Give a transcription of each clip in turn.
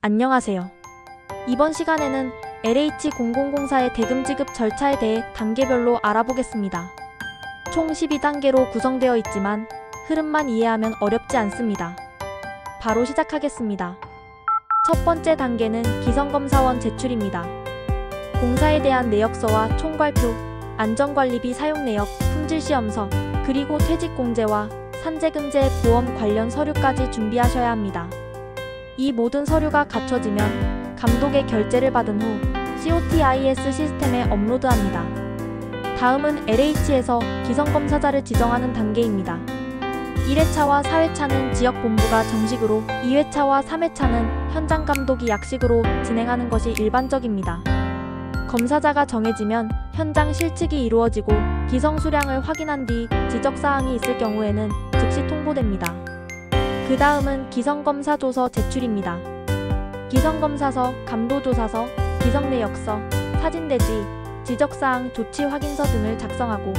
안녕하세요. 이번 시간에는 LH0004의 대금 지급 절차에 대해 단계별로 알아보겠습니다. 총 12단계로 구성되어 있지만 흐름만 이해하면 어렵지 않습니다. 바로 시작하겠습니다. 첫 번째 단계는 기성검사원 제출입니다. 공사에 대한 내역서와 총괄표, 안전관리비 사용내역, 품질시험서, 그리고 퇴직공제와 산재금제 보험 관련 서류까지 준비하셔야 합니다. 이 모든 서류가 갖춰지면 감독의 결재를 받은 후 COTIS 시스템에 업로드합니다. 다음은 LH에서 기성검사자를 지정하는 단계입니다. 1회차와 4회차는 지역본부가 정식으로, 2회차와 3회차는 현장감독이 약식으로 진행하는 것이 일반적입니다. 검사자가 정해지면 현장 실측이 이루어지고 기성수량을 확인한 뒤 지적사항이 있을 경우에는 즉시 통보됩니다. 그 다음은 기성검사조서 제출입니다. 기성검사서, 감도조사서, 기성내역서, 사진대지, 지적사항 조치 확인서 등을 작성하고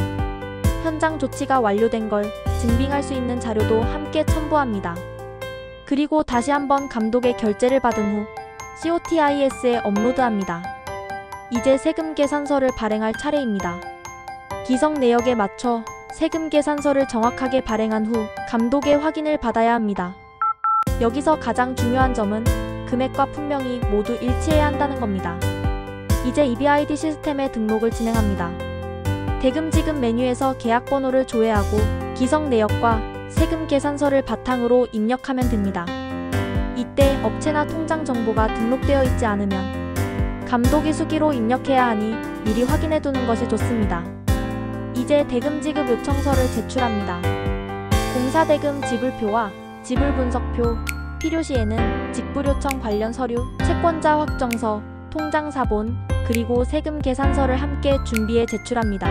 현장 조치가 완료된 걸 증빙할 수 있는 자료도 함께 첨부합니다. 그리고 다시 한번 감독의 결재를 받은 후 COTIS에 업로드합니다. 이제 세금 계산서를 발행할 차례입니다. 기성 내역에 맞춰 세금 계산서를 정확하게 발행한 후 감독의 확인을 받아야 합니다. 여기서 가장 중요한 점은 금액과 품명이 모두 일치해야 한다는 겁니다. 이제 EBID 시스템에 등록을 진행합니다. 대금 지급 메뉴에서 계약번호를 조회하고 기성 내역과 세금 계산서를 바탕으로 입력하면 됩니다. 이때 업체나 통장 정보가 등록되어 있지 않으면 감독이 수기로 입력해야 하니 미리 확인해 두는 것이 좋습니다. 이제 대금 지급 요청서를 제출합니다. 공사대금 지불표와 지불분석표, 필요시에는 직불요청 관련 서류, 채권자 확정서, 통장사본, 그리고 세금 계산서를 함께 준비해 제출합니다.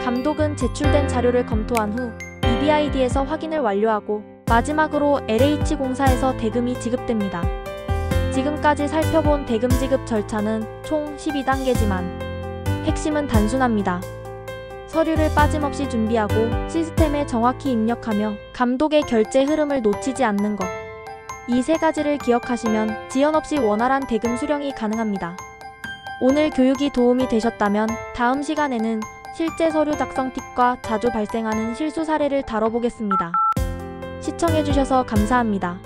감독은 제출된 자료를 검토한 후 EBID에서 확인을 완료하고 마지막으로 LH공사에서 대금이 지급됩니다. 지금까지 살펴본 대금 지급 절차는 총 12단계지만 핵심은 단순합니다. 서류를 빠짐없이 준비하고 시스템에 정확히 입력하며 감독의 결제 흐름을 놓치지 않는 것. 이 세 가지를 기억하시면 지연 없이 원활한 대금 수령이 가능합니다. 오늘 교육이 도움이 되셨다면 다음 시간에는 실제 서류 작성 팁과 자주 발생하는 실수 사례를 다뤄보겠습니다. 시청해주셔서 감사합니다.